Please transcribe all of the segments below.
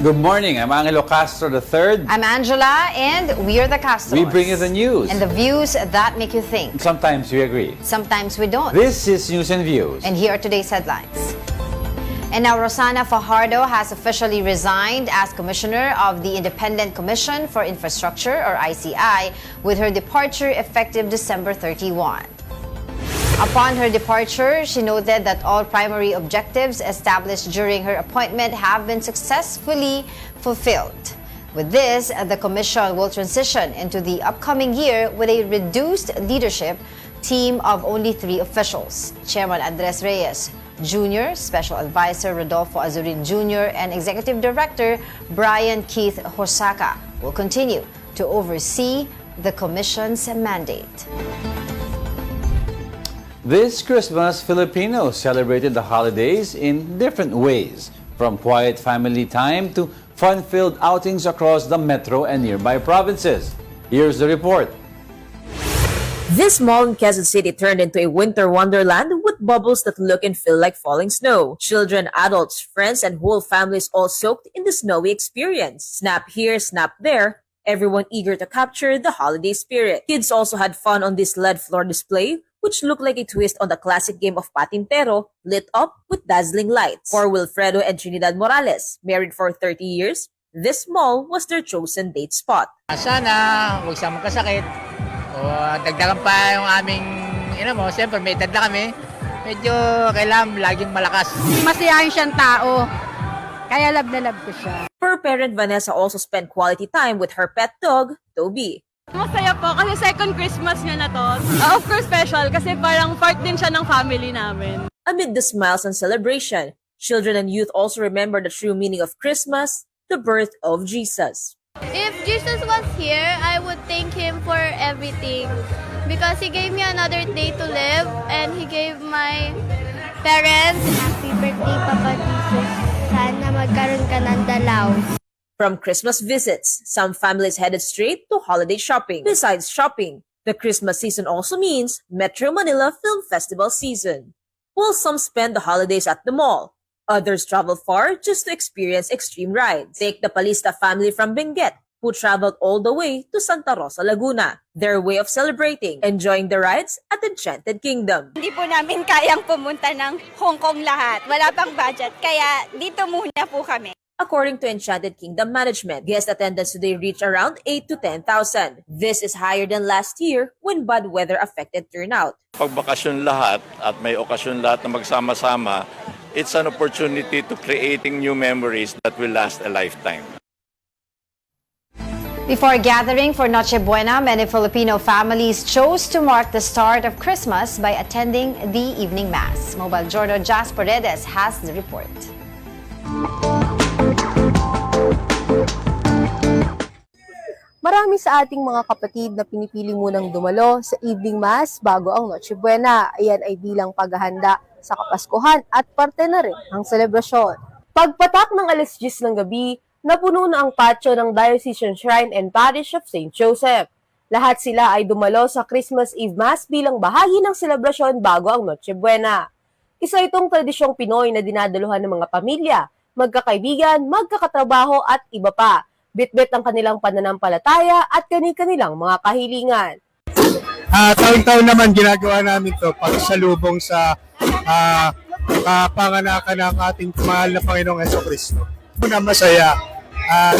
Good morning. I'm Angelo Castro III. I'm Angela, and we are the Castros. We bring you the news. And the views that make you think. Sometimes we agree. Sometimes we don't. This is News and Views. And here are today's headlines. And now Rosana Fajardo has officially resigned as Commissioner of the Independent Commission for Infrastructure, or ICI, with her departure effective December 31. Upon her departure, she noted that all primary objectives established during her appointment have been successfully fulfilled. With this, the Commission will transition into the upcoming year with a reduced leadership team of only 3 officials: Chairman Andres Reyes Jr., Special Advisor Rodolfo Azurin Jr., and Executive Director Brian Keith Hosaka will continue to oversee the Commission's mandate. This Christmas, Filipinos celebrated the holidays in different ways, from quiet family time to fun-filled outings across the metro and nearby provinces. Here's the report. This mall in Quezon City turned into a winter wonderland with bubbles that look and feel like falling snow. Children, adults, friends, and whole families all soaked in the snowy experience. Snap here, snap there, everyone eager to capture the holiday spirit. Kids also had fun on this LED floor display, which looked like a twist on the classic game of Patintero, lit up with dazzling lights. For Wilfredo and Trinidad Morales, married for 30 years, this mall was their chosen date spot. Sana huwag siyang magkasakit o dagdagan pa yung aming, siyempre may edad na kami, medyo kailangan laging malakas. Masayahin siyang tao, kaya love na love ko siya. Her parent Vanessa also spent quality time with her pet dog, Toby. Masaya po kasi second Christmas niya na to. Of course special kasi parang part din siya ng family namin. Amid the smiles and celebration, children and youth also remember the true meaning of Christmas, the birth of Jesus. If Jesus was here, I would thank Him for everything because He gave me another day to live and He gave my parents. Happy birthday, Papa Jesus. Sana magkaroon ka ng dalaw. From Christmas visits, some families headed straight to holiday shopping. Besides shopping, the Christmas season also means Metro Manila Film Festival season. While some spend the holidays at the mall, others travel far just to experience extreme rides. Take the Palista family from Benguet, who traveled all the way to Santa Rosa, Laguna. Their way of celebrating, enjoying the rides at Enchanted Kingdom. Hindi po namin kayang pumunta ng Hong Kong lahat. Wala pang budget, kaya dito muna po kami. According to Enchanted Kingdom Management, guest attendance today reached around 8 to 10,000. This is higher than last year when bad weather affected turnout. Pag bakasyon lahat at may okasyon lahat na magsama-sama, it's an opportunity to creating new memories that will last a lifetime. Before gathering for Noche Buena, many Filipino families chose to mark the start of Christmas by attending the evening mass. Mobile Journal Jas Paredes has the report. Marami sa ating mga kapatid na pinipili munang dumalo sa evening mass bago ang Noche Buena. Ayan ay bilang paghahanda sa Kapaskuhan at parte na rin ng selebrasyon. Pagpatak ng alas 10 ng gabi, napuno na ang patio ng Diocesan Shrine and Parish of St. Joseph. Lahat sila ay dumalo sa Christmas Eve Mass bilang bahagi ng selebrasyon bago ang Noche Buena. Isa itong tradisyong Pinoy na dinadaluhan ng mga pamilya, magkakaibigan, magkakatrabaho at iba pa. Bitbit ang kanilang pananampalataya at kani-kanilang mga kahilingan. Taon-taon naman ginagawa namin to pagsalubong sa kapanganakan ng ating mahal na Panginoong Jesucristo. Una masaya at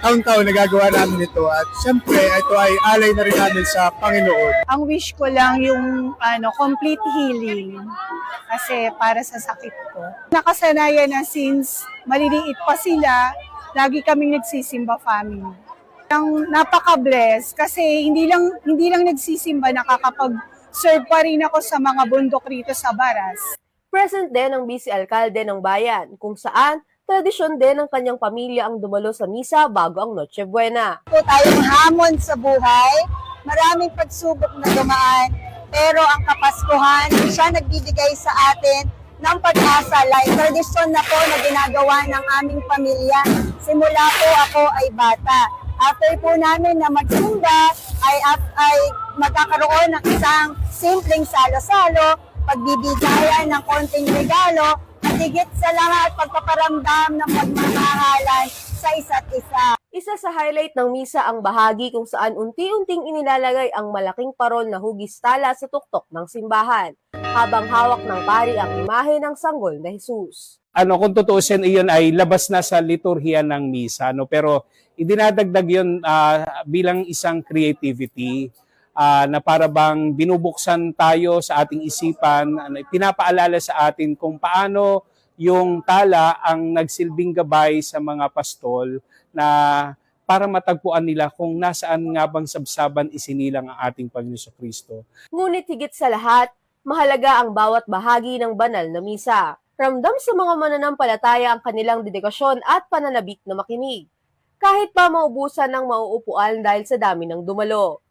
taon-taon nagagawa namin ito at siyempre ito ay alay na rin namin sa Panginoon. Ang wish ko lang yung complete healing kasi para sa sakit ko. Nakasanayan na since maliliit pa sila, lagi kaming nagsisimba family. Ang napaka-bless kasi hindi lang nagsisimba, nakakapag-serve pa rin ako sa mga bundok rito sa Baras. Present din ang vice alkalde ng bayan kung saan tradisyon din ng kanyang pamilya ang dumalo sa misa bago ang Noche Buena. Po tayong hamon sa buhay, maraming pagsubok na dumaan, pero ang Kapaskuhan, siya nagbibigay sa atin ng pag-asa. Like tradisyon na po na ginagawa ng aming pamilya. Simula po ako ay bata. After po namin na magsimba, ay magkakaroon ng isang simpleng salo-salo, pagbibigayan ng konting regalo, at higit sa lahat pagpaparamdam ng pagmamahalan sa isa't isa. Isa sa highlight ng misa ang bahagi kung saan unti-unting inilalagay ang malaking parol na hugis tala sa tuktok ng simbahan, habang hawak ng pari ang imahe ng sanggol na Jesus. Kung tutuusin, iyon ay labas na sa liturhiya ng misa, pero idinadagdag yun bilang isang creativity na para bang binubuksan tayo sa ating isipan, pinapaalala sa atin kung paano yung tala ang nagsilbing gabay sa mga pastol na para matagpuan nila kung nasaan nga bang sabsaban isinilang ang ating Panginoon Kristo. Ngunit higit sa lahat, mahalaga ang bawat bahagi ng banal na misa. Ramdam sa mga mananampalataya ang kanilang dedikasyon at pananabik na makinig. Kahit pa maubusan ng mauupuan dahil sa dami ng dumalo.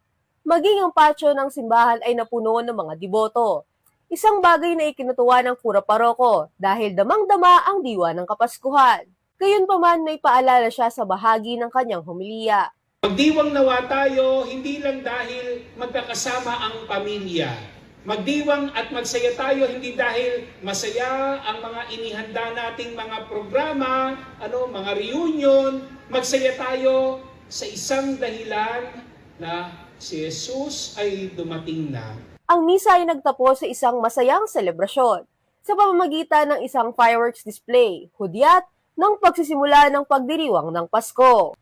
Maging ang patio ng simbahan ay napuno ng mga deboto. Isang bagay na ikinutuwa ng Kura Paroko dahil damang-dama ang diwa ng Kapaskuhan. Gayunpaman may paalala siya sa bahagi ng kanyang homilya. Magdiwang nawa tayo hindi lang dahil magkakasama ang pamilya. Magdiwang at magsaya tayo hindi dahil masaya ang mga inihanda nating mga programa, mga reunion. Magsaya tayo sa isang dahilan na si Jesus ay dumating na. Ang misa ay nagtapos sa isang masayang selebrasyon sa pamamagitan ng isang fireworks display, hudyat ng pagsisimula ng pagdiriwang ng Pasko.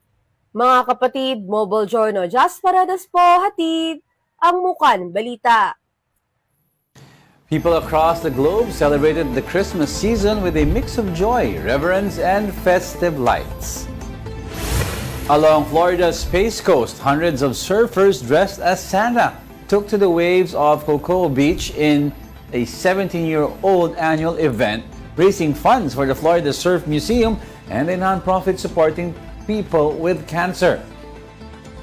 Mga kapatid, Mobile Journal Just Paradas po, hatid ang Mukan Balita. People across the globe celebrated the Christmas season with a mix of joy, reverence, and festive lights. Along Florida's Space Coast, hundreds of surfers dressed as Santa took to the waves of Cocoa Beach in a 17-year-old annual event, raising funds for the Florida Surf Museum and a nonprofit supporting people with cancer.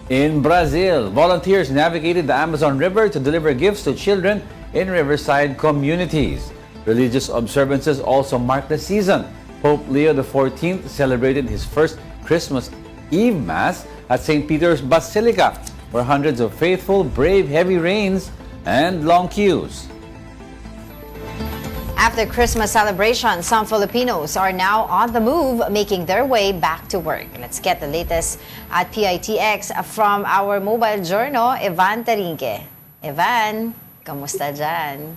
In Brazil, volunteers navigated the Amazon River to deliver gifts to children in riverside communities. Religious observances also marked the season. Pope Leo XIV celebrated his first Christmas Eve Mass at St. Peter's Basilica, where hundreds of faithful braved heavy rains and long queues. After Christmas celebration, some Filipinos are now on the move, making their way back to work. Let's get the latest at PITX from our mobile journal, Evan Tarinque. Evan, kamusta dyan?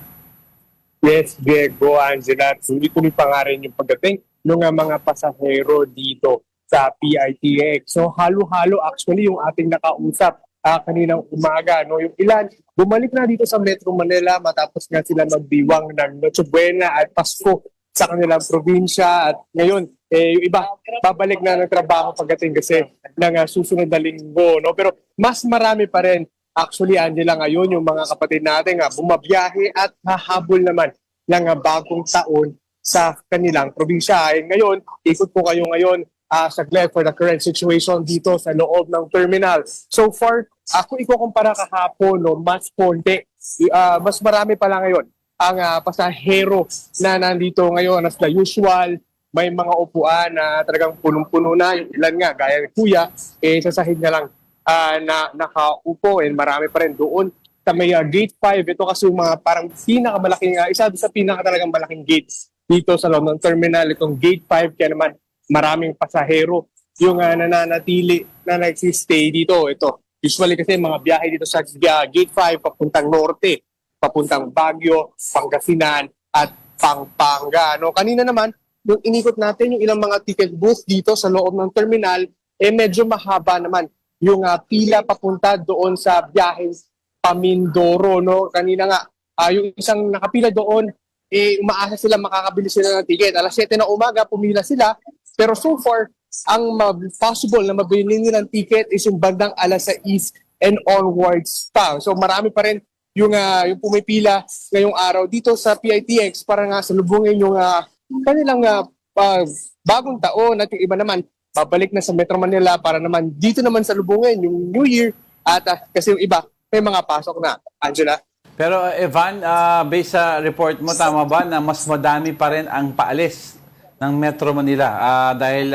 Yes, Diego, Angela, tuloy-tuloy pa nga rin yung pagdating ng mga pasahero dito sa PITX. So halo-halo actually yung ating nakausap kaninang umaga. Yung ilan, bumalik na dito sa Metro Manila matapos nga sila magdiwang ng Noche Buena at Pasko sa kanilang probinsya. At ngayon, yung iba, babalik na ng trabaho pagdating kasi ng susunod na linggo. Pero mas marami pa rin actually, Angela, ngayon yung mga kapatid natin bumabiyahe at hahabol naman ng bagong taon sa kanilang probinsya. Ngayon, ikot po kayo ngayon saglit for the current situation dito sa loob ng terminal. So far, ako ikukumpara kahapon, mas konti. Mas marami pala ngayon ang pasahero na nandito ngayon as the usual. May mga upuan na talagang punong-puno na. Yung ilan nga, gaya ni Kuya, sa sahig na lang na nakaupo and marami pa rin doon sa may gate 5. Ito kasi yung mga parang pinakamalaking, isa sa pinakatalagang malaking gates dito sa loob ng terminal. Itong gate 5, kaya naman maraming pasahero yung nananatili na nagsistay dito. Ito, usually kasi mga biyahe dito sa gate 5 papuntang norte, papuntang Baguio, Pangasinan at Pampanga. Kanina naman, yung inikot natin yung ilang mga ticket booth dito sa loob ng terminal, medyo mahaba naman yung pila papunta doon sa biyahe Pamindoro. Kanina nga, yung isang nakapila doon, umaasa sila makakabili sila ng ticket. Alas 7 na umaga, pumila sila. Pero so far, ang possible na mabili nila ng ticket is yung bandang alas 6 and onwards pa. So marami pa rin yung pumipila ngayong araw dito sa PITX para nga salubungin yung kanilang bagong taon. At yung iba naman, babalik na sa Metro Manila para naman dito naman salubungin yung New Year. At kasi yung iba, may mga pasok na. Angela? Pero Evan, based sa report mo, tama ba na mas madami pa rin ang paalis ng Metro Manila dahil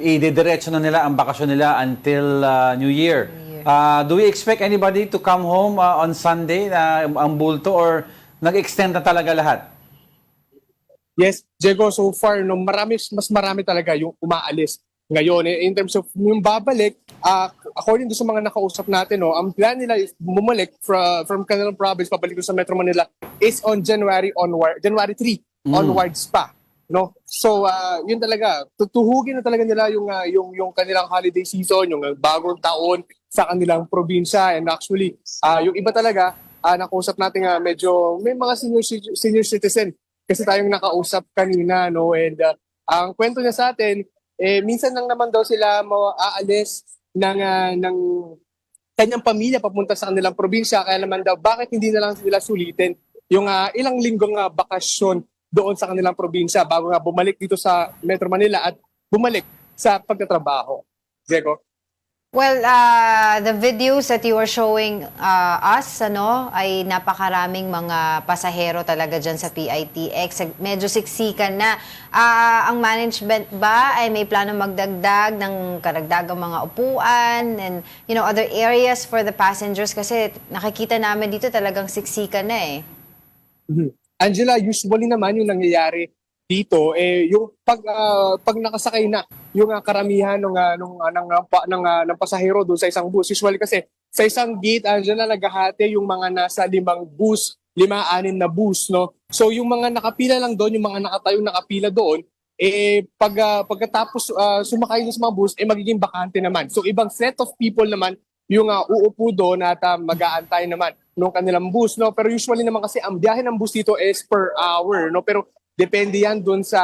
ididiretso na nila ang bakasyon nila until New Year. Do we expect anybody to come home on Sunday ang bulto or nag-extend na talaga lahat? Yes, Diego, so far, no, mas marami talaga yung umaalis ngayon. In terms of yung babalik, according to sa mga nakausap natin, no, ang plan nila is bumalik from kanilang province, pabalik sa Metro Manila, is on January 3 onwards pa. No? So, yun talaga, tutuhugin na talaga nila yung kanilang holiday season, yung bagong taon sa kanilang probinsya. And actually, yung iba talaga, nakausap natin medyo may mga senior citizen kasi tayong nakausap kanina, no? And ang kwento niya sa atin, minsan lang naman daw sila aalis ng kanyang pamilya papunta sa kanilang probinsya. Kaya naman daw, bakit hindi na lang sila sulitin yung ilang linggong bakasyon doon sa kanilang probinsya bago nga bumalik dito sa Metro Manila at bumalik sa pagtatrabaho. Diego? Well, the videos that you were showing us, ay napakaraming mga pasahero talaga dyan sa PITX. Medyo siksikan na. Ang management ba ay may plano magdagdag ng karagdagang mga upuan and other areas for the passengers? Kasi nakikita namin dito talagang siksikan na eh. Angela, usually naman yung nangyayari dito yung pag nakasakay na yung karamihan ng pasahero doon sa isang bus. Usually kasi sa isang gate, Angela, naghahati yung mga nasa 5 bus, 5-6 na bus, no? So yung mga nakapila lang doon, yung mga nakatayong nakapila doon, pagkatapos sumakay doon sa mga bus, magiging bakante naman. So ibang set of people naman yung uupo doon at mag-aantay naman ng kanilang bus, no? Pero usually naman kasi ang biyahe ng bus dito is per hour, no? Pero depende yan doon sa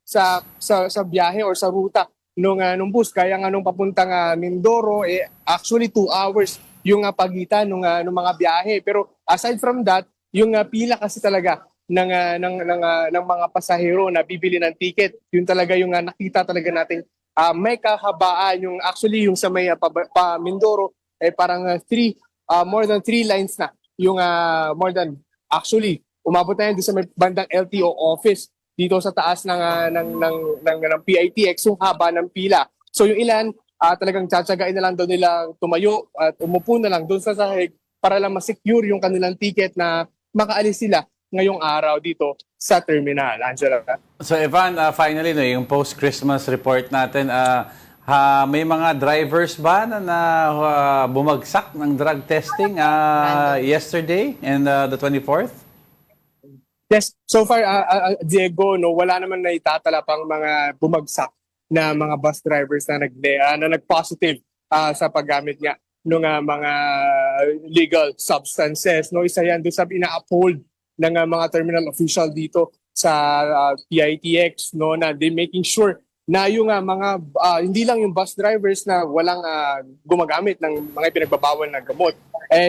sa biyahe or sa ruta nung bus. Kaya nga nung papuntang Mindoro, actually 2 hours yung pagitan nung mga biyahe. Pero aside from that, yung pila kasi talaga ng mga pasahero na bibili ng ticket, yun talaga yung nakita talaga natin may kahabaan. Yung actually yung sa may Mindoro parang more than 3 lines na yung more than actually umabot na yan doon sa may bandang LTO office dito sa taas ng PITX, yung haba ng pila. So yung ilan, talagang tsatsagain na lang daw nilang tumayo at umupo na lang doon sa sahig para lang ma-secure yung kanilang ticket na makaalis sila ngayong araw dito sa terminal. Angela? So Evan, finally, yung post-Christmas report natin, may mga drivers ba na bumagsak ng drug testing yesterday and the 24th? Yes, so far, Diego, no, wala naman na itatala pang mga bumagsak na mga bus drivers na nag-positive sa paggamit nga ng mga legal substances. No, isa yan doon sa ina-uphold ng mga terminal official dito sa PITX, no, na they making sure na yung mga hindi lang yung bus drivers na walang gumagamit ng mga pinagbabawal na gamot.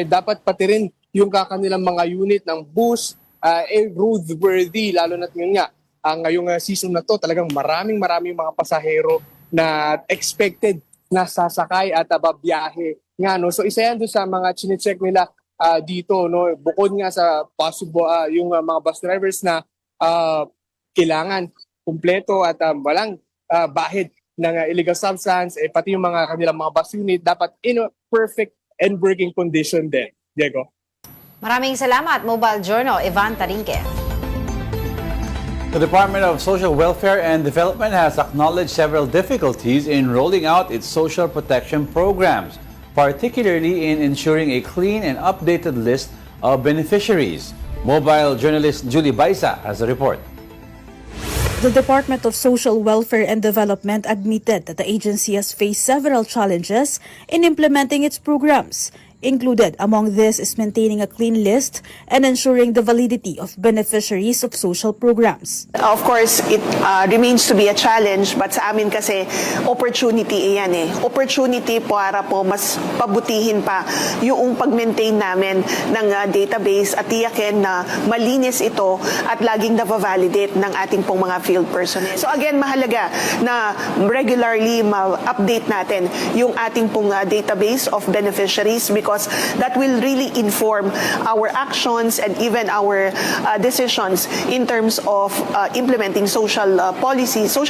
Dapat pati rin yung kanilang mga unit ng bus roadworthy, lalo na nga ngayong season na to, talagang maraming mga pasahero na expected na sasakay at babiyahe nga, no. So isa yan doon sa mga chine-check nila dito, no, bukod nga sa possible yung mga bus drivers na kailangan kumpleto at walang bahid ng illegal substance, pati yung mga kanilang mga bus unit dapat in a perfect and working condition din. Diego? Maraming salamat, Mobile Journal, Ivan Tarinque. The Department of Social Welfare and Development has acknowledged several difficulties in rolling out its social protection programs, particularly in ensuring a clean and updated list of beneficiaries. Mobile journalist Julie Baisa has a report. The Department of Social Welfare and Development admitted that the agency has faced several challenges in implementing its programs. Included among this is maintaining a clean list and ensuring the validity of beneficiaries of social programs. Of course, it remains to be a challenge, but sa amin kasi opportunity iyan Opportunity para po mas pabutihin pa yung pag-maintain namin ng database at tiyakin na malinis ito at laging na-validate ng ating pong mga field personnel. So again, mahalaga na regularly ma-update natin yung ating pong database of beneficiaries because that will really inform our actions and even our decisions in terms of implementing social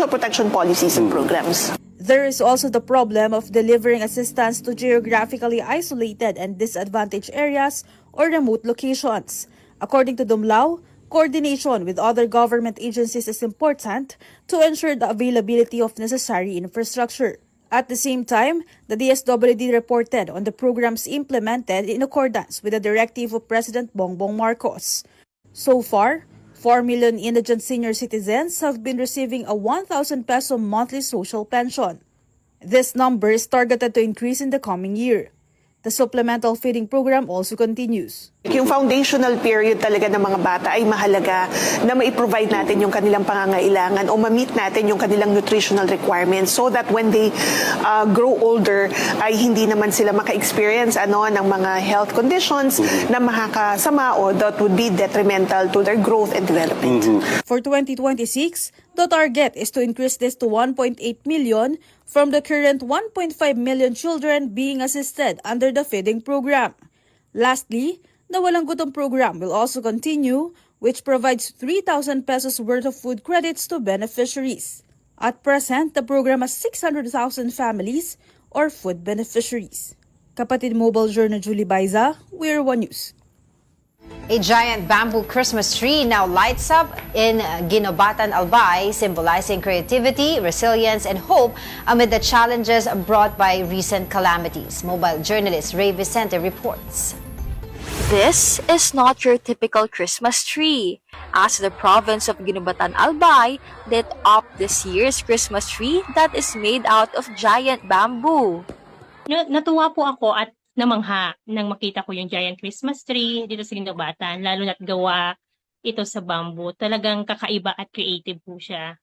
protection policies and programs. There is also the problem of delivering assistance to geographically isolated and disadvantaged areas or remote locations. According to Dumlao, Coordination with other government agencies is important to ensure the availability of necessary infrastructure. At the same time, the DSWD reported on the programs implemented in accordance with the directive of President Bongbong Marcos. So far, 4 million indigent senior citizens have been receiving a 1,000 peso monthly social pension. This number is targeted to increase in the coming year. The supplemental feeding program also continues. Yung foundational period talaga ng mga bata ay mahalaga na ma-provide natin yung kanilang pangangailangan o ma-meet natin yung kanilang nutritional requirements so that when they grow older ay hindi naman sila maka-experience ng mga health conditions na makakasama o that would be detrimental to their growth and development. For 2026, the target is to increase this to 1.8 million from the current 1.5 million children being assisted under the feeding program. Lastly, the Walang Gutom program will also continue, which provides 3,000 pesos worth of food credits to beneficiaries. At present, the program has 600,000 families or food beneficiaries. Kapatid Mobile Journal Julie Baiza, We're One News. A giant bamboo Christmas tree now lights up in Ginobatan, Albay, symbolizing creativity, resilience, and hope amid the challenges brought by recent calamities. Mobile journalist Ray Vicente reports. This is not your typical Christmas tree, as the province of Ginobatan, Albay lit up this year's Christmas tree that is made out of giant bamboo. Natuwa po ako at namangha nang makita ko yung giant Christmas tree dito sa Ginobatan, lalo na't gawa ito sa bamboo. Talagang kakaiba at creative po siya.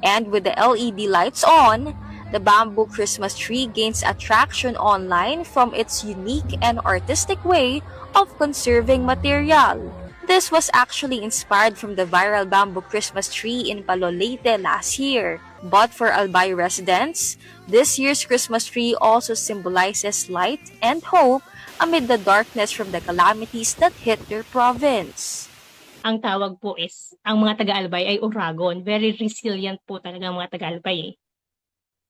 And with the LED lights on, the bamboo Christmas tree gains attraction online from its unique and artistic way of conserving material. This was actually inspired from the viral bamboo Christmas tree in Palolete last year. But for Albay residents, this year's Christmas tree also symbolizes light and hope amid the darkness from the calamities that hit their province. Ang tawag po is, ang mga taga-Albay ay Uragon. Very resilient po talaga ang mga taga-Albay.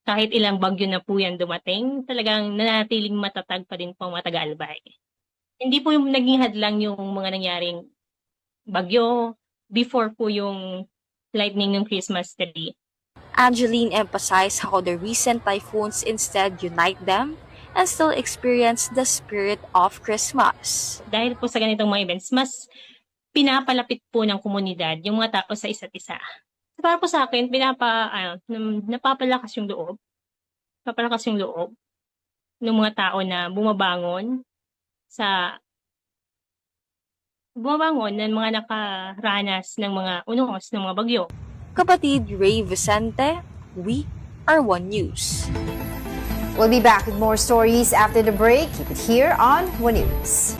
Kahit ilang bagyo na po yan dumating, talagang nanatiling matatag pa din po ang mga taga-Albay. Hindi po yung naging hadlang yung mga nangyaring bagyo before po yung lightning ng Christmas tree. Angeline emphasized how the recent typhoons instead unite them and still experience the spirit of Christmas. Dahil po sa ganitong mga events, mas pinapalapit po ng komunidad yung mga tao sa isa't isa. Para po sa akin, napapalakas yung loob. Papalakas yung loob ng mga tao na bumabangon ng mga nakaranas ng mga unos ng mga bagyo. Kapatid Ray Vicente, we are One News. We'll be back with more stories after the break. Keep it here on One News.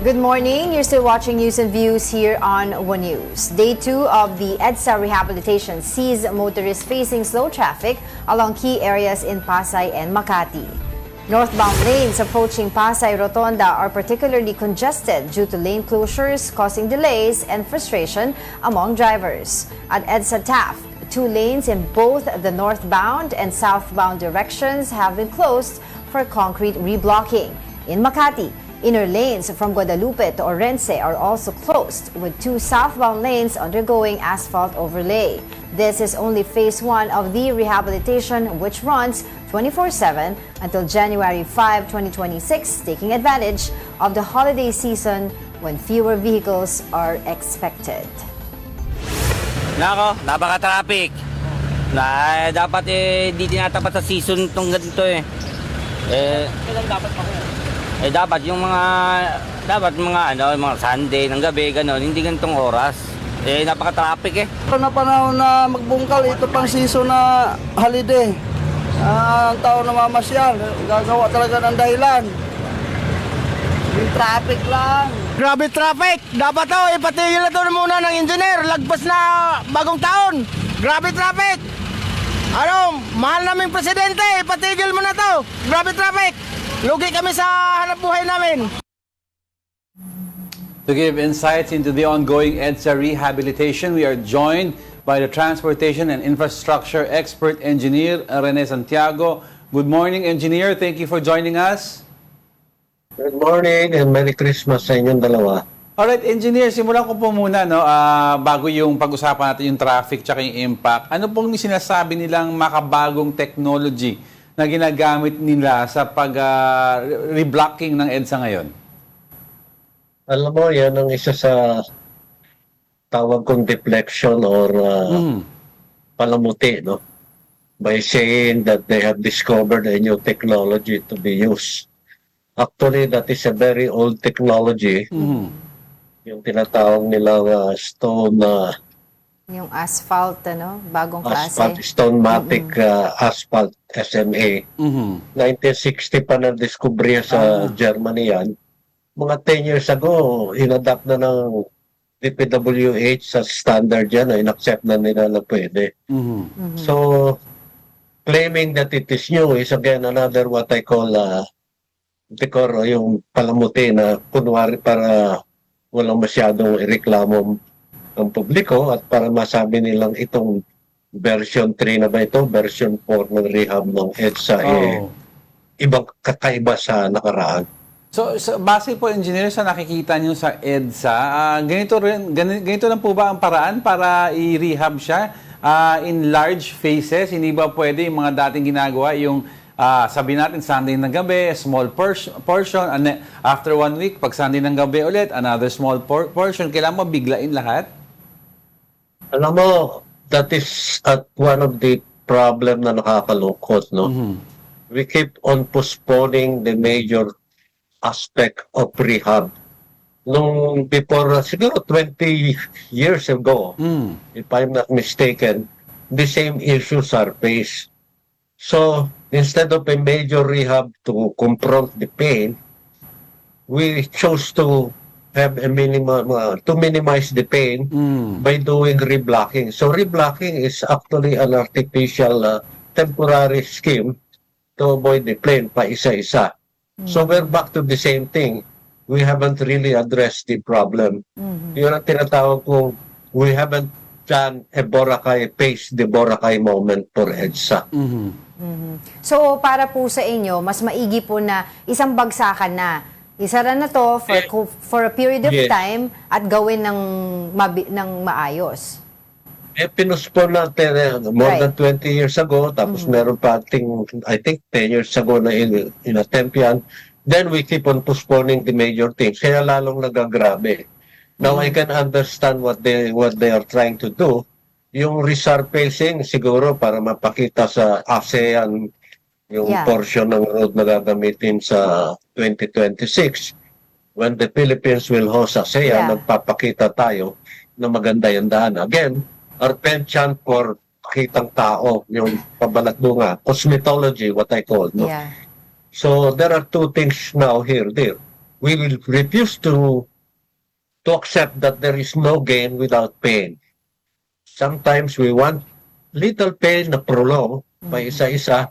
Good morning. You're still watching News and Views here on One News. Day 2 of the EDSA rehabilitation sees motorists facing slow traffic along key areas in Pasay and Makati. Northbound lanes approaching Pasay Rotonda are particularly congested due to lane closures, causing delays and frustration among drivers. At EDSA Taft, 2 lanes in both the northbound and southbound directions have been closed for concrete reblocking. In Makati, inner lanes from Guadalupe to Orense are also closed, with 2 southbound lanes undergoing asphalt overlay. This is only phase 1 of the rehabilitation, which runs 24/7 until January 5, 2026, taking advantage of the holiday season when fewer vehicles are expected. Nako, napaka-traffic. Dapat di tinatapat sa season tong ganito eh. Kailan dapat pa dapat yung mga Sunday ng gabi gano'n, hindi ganitong oras. Napaka-traffic eh. Na panahon na magbungkal, ito pang season na holiday. Ang tao na mamasyal, gagawa talaga ng dahilan. Yung traffic lang. Grabe traffic! Dapat ipatigil na to muna ng engineer. Lagpas na bagong taon. Grabe traffic! Mahal naming presidente, ipatigil mo na to. Grabe traffic! Lugi kami sa hanap buhay namin. To give insights into the ongoing EDSA rehabilitation, we are joined by the Transportation and Infrastructure Expert Engineer Rene Santiago. Good morning, Engineer. Thank you for joining us. Good morning and Merry Christmas sa inyong dalawa. Alright, Engineer, simulan ko po muna, no, bago yung pag-usapan natin yung traffic tsaka yung impact. Ano pong sinasabi nilang makabagong technology na ginagamit nila sa pag-reblocking ng EDSA ngayon? Alam mo, yan ang isa sa tawag kong deflection or palamuti, no? By saying that they have discovered a new technology to be used. Actually, that is a very old technology. Yung tinatawag nilang stone Yung asphalt, bagong klase. asphalt, stone-matic asphalt SMA. 1960 pa na-discover sa Germany yan. Mga 10 years ago, inadapt na ng DPWH sa standard yan, in-accept na nila na pwede. So, claiming that it is new is again another what I call dekor, yung palamuti na kunwari para walang masyadong ireklamo ang publiko at para masabi nilang itong version 3 na ba ito, version 4 ng rehab ng EDSA ibang kakaiba sa nakaraan. So base po, Engineer, sa nakikita niyo sa EDSA, ganito lang po ba ang paraan para i-rehab siya in large phases? Hindi ba pwede yung mga dating ginagawa, yung sabi natin Sunday ng gabi, small portion, and after 1 week, pag Sunday ng gabi ulit, another small portion, kailangan mo biglain lahat? Alam mo, that is at one of the problem na nakakalungkot, no? We keep on postponing the major aspect of rehab. Nung before, siguro 20 years ago, if I'm not mistaken, the same issues are faced. So, instead of a major rehab to confront the pain, we chose to have a minimum, to minimize the pain by doing reblocking. So, reblocking is actually an artificial temporary scheme to avoid the pain pa isa-isa. So, we're back to the same thing. We haven't really addressed the problem. Yun ang tinatawag kong we haven't done a Boracay, face the Boracay moment for EDSA. So, para po sa inyo, mas maigi po na isang bagsakan na. Isara na to for a period of time at gawin ng maayos. Pinuspon natin more than 20 years ago, tapos meron pa I think 10 years ago na in-attempt yan. Then we keep on postponing the major things. Kaya lalong nagagrabe. Now I can understand what they are trying to do. Yung resurfacing siguro para mapakita sa ASEAN yung portion ng road na gagamitin sa 2026. When the Philippines will host ASEAN, nagpapakita tayo na maganda yung daan. Again, our penchant for pakitang tao, yung pabalatbunga, cosmetology, what I call. No? So there are two things now here. We will refuse to accept that there is no gain without pain. Sometimes we want little pain na prolong pa isa-isa,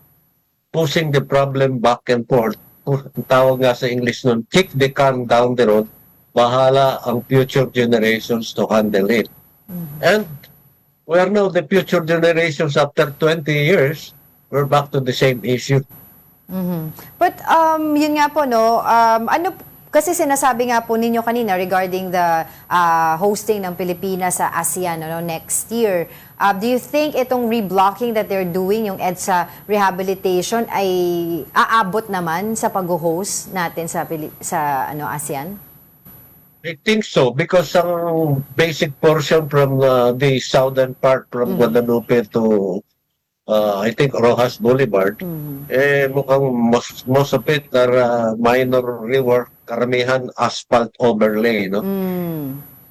pushing the problem back and forth. Ang tawag nga sa English nun, kick the can down the road, bahala ang future generations to handle it. And we are now the future generations after 20 years, we're back to the same issue. But yun nga po, no, kasi sinasabi nga po ninyo kanina regarding the hosting ng Pilipinas sa ASEAN next year. Do you think itong reblocking that they're doing, yung EDSA rehabilitation, ay aabot naman sa pag-host natin sa ASEAN? I think so, because ang basic portion from the southern part from Guadalupe to I think Rojas Boulevard, mukhang most of it are minor rework, karamihan asphalt overlay, no?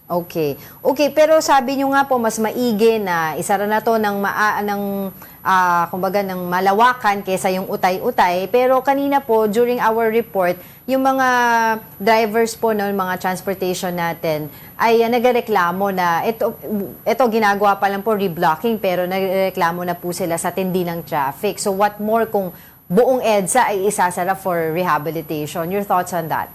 Okay. Okay, pero sabi nyo nga po, mas maigi na isara na to ng kumbaga ng malawakan kaysa yung utay-utay. Pero kanina po, during our report, yung mga drivers po ng mga transportation natin ay nagreklamo na ito ginagawa pa lang po reblocking, pero nagreklamo na po sila sa tindi ng traffic. So what more kung buong EDSA ay isasara for rehabilitation? Your thoughts on that?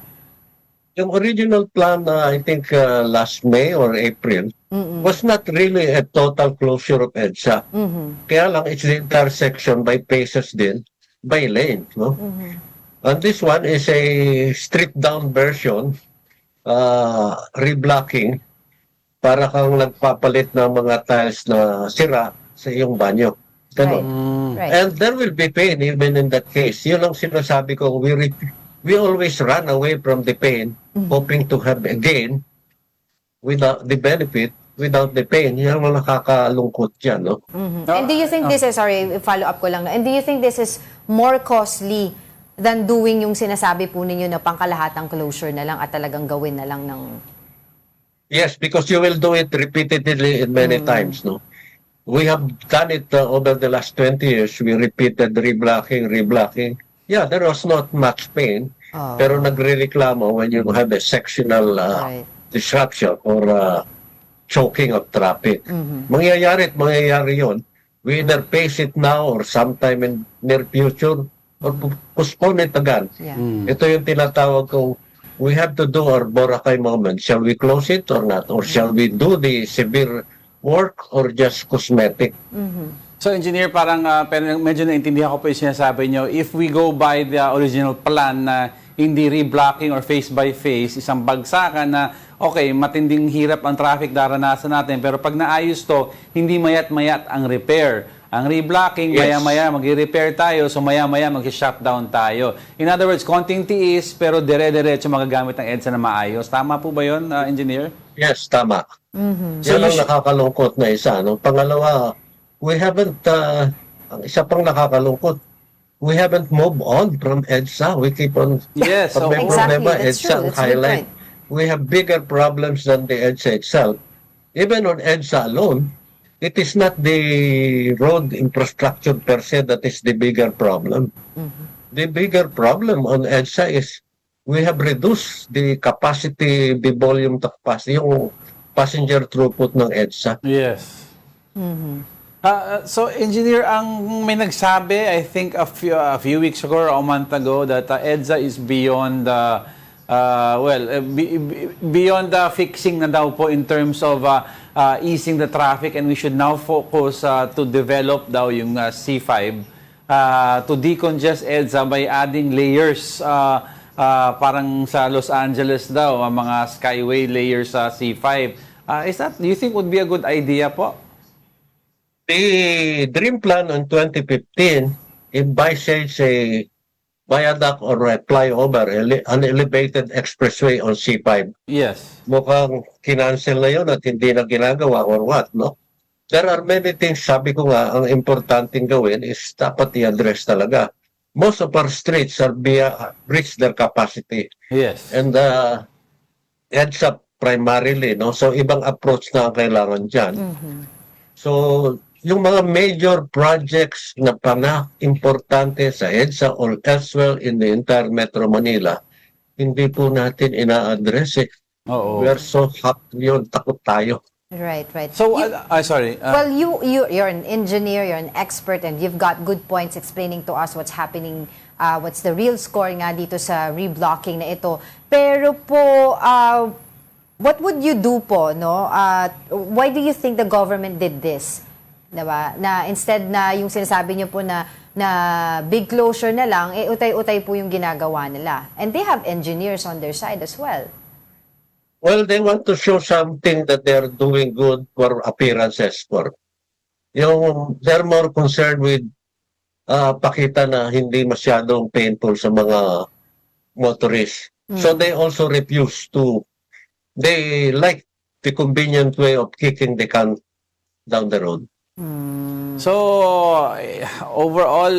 Yung original plan, I think last May or April, was not really a total closure of EDSA. Kaya lang, it's the intersection by phases din. by lane. No? And this one is a stripped down version, reblocking, para kang nagpapalit ng mga tiles na sira sa iyong banyo. Ganun. Right. And there will be pain even in that case. Yun ang sinasabi ko, we always run away from the pain, hoping to have a gain without the benefit, without the pain. Yan ang nakakalungkot yan, no? And do you think this is, sorry, follow up ko lang, and do you think this is more costly than doing yung sinasabi po ninyo na pangkalahatang closure na lang at talagang gawin na lang ng... Yes, because you will do it repeatedly and many times, no? We have done it over the last 20 years. We repeated reblocking. Yeah, there was not much pain, pero nagrereklamo when you have a sectional disruption or choking of traffic. Mangyayari yun. We either face it now or sometime in near future or postpone it again. Yeah. Ito yung tinatawag kong we have to do our Boracay moment. Shall we close it or not? Or shall we do the severe work or just cosmetic? So, Engineer, parang pero medyo naintindihan ko po yung sinasabi nyo. If we go by the original plan na hindi reblocking or face by face, isang bagsakan na, okay, matinding hirap ang traffic daranasan natin, pero pag naayos to, hindi mayat-mayat ang repair. Ang reblocking, maya-maya mag-repair tayo, so maya-maya mag-shutdown tayo. In other words, konting tiis, pero dire-diretso magagamit ng EDSA na maayos. Tama po ba yun, Engineer? Yes, tama. So, Yan ang nakakalungkot na isa. No? Pangalawa, we haven't, ang isa pang nakakalungkot, we haven't moved on from EDSA. We keep on, Yes, pag may exactly. problema, That's EDSA true. ang That's a good highlight. We have bigger problems than the EDSA itself. Even on EDSA alone, it is not the road infrastructure per se that is the bigger problem. The bigger problem on EDSA is we have reduced the capacity, the volume to capacity, yung passenger throughput ng EDSA. Yes. So, Engineer, ang may nagsabi, I think a few weeks ago or a month ago, that EDSA is beyond beyond the fixing na daw po in terms of easing the traffic, and we should now focus to develop daw yung C5 to decongest EDSA by adding layers, parang sa Los Angeles daw, mga skyway layers sa C5. Do you think would be a good idea po? The dream plan in 2015 envisages a viaduct or a flyover, an elevated expressway on C5. Yes. Mukhang kinancel na yun at hindi na ginagawa or what, no? There are many things, sabi ko nga, ang importanteng gawin is dapat i-address talaga. Most of our streets are reach their capacity. Yes. And EDSA primarily, no? So ibang approach na ang kailangan dyan. So yung mga major projects na importante sa EDSA or elsewhere in the entire Metro Manila, hindi po natin ina-address eh. We are so happy yun, takot tayo. Right. So, sorry. Well, you're an engineer, you're an expert, and you've got good points explaining to us what's happening, what's the real score nga dito sa reblocking na ito. Pero po, what would you do po, no? Why do you think the government did this? Diba? Na instead na yung sinasabi niyo po na big closure na lang, utay-utay po yung ginagawa nila. And they have engineers on their side as well. Well, they want to show something that they're doing good for appearances. They're more concerned with pakita na hindi masyadong painful sa mga motorists. So they also refuse they like the convenient way of kicking the can down the road. So, overall,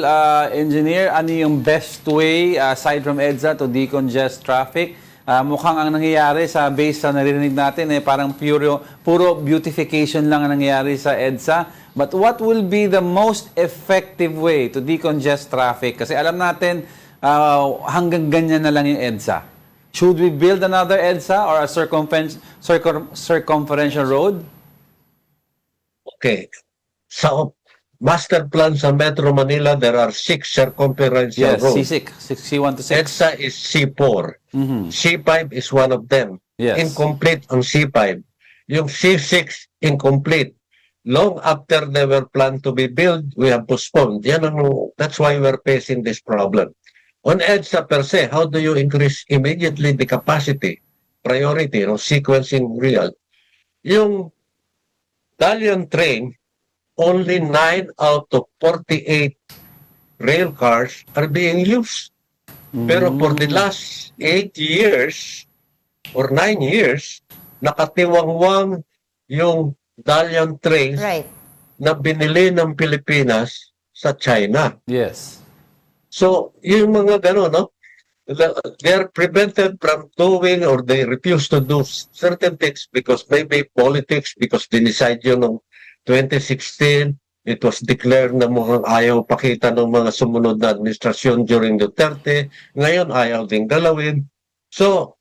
Engineer, ano yung best way, aside from EDSA, to decongest traffic? Mukhang ang nangyayari based sa narinig natin, parang puro beautification lang ang nangyayari sa EDSA. But what will be the most effective way to decongest traffic? Kasi alam natin, hanggang ganyan na lang yung EDSA. Should we build another EDSA or a circumferential road? Okay. Sa master plan sa Metro Manila, there are 6 circumferential roads. C6, C1 to 6. EDSA is C4. C5 is one of them. Yes. Incomplete on C5. Yung C6, incomplete. long after they were planned to be built, we have postponed. That's why we're facing this problem. On EDSA per se, how do you increase immediately the capacity, priority, sequencing real? Yung Dalian train, only 9 out of 48 rail cars are being used. Pero for the last 8 years or 9 years, nakatiwangwang yung Dalian trains na binili ng Pilipinas sa China. Yes. So, yung mga gano'n, no? They're prevented from doing or they refuse to do certain things because maybe politics, because dinicide yun noong 2016, it was declared na mukhang ayaw pakita ng mga sumunod na administrasyon during Duterte. Ngayon, ayaw ding galawin. So,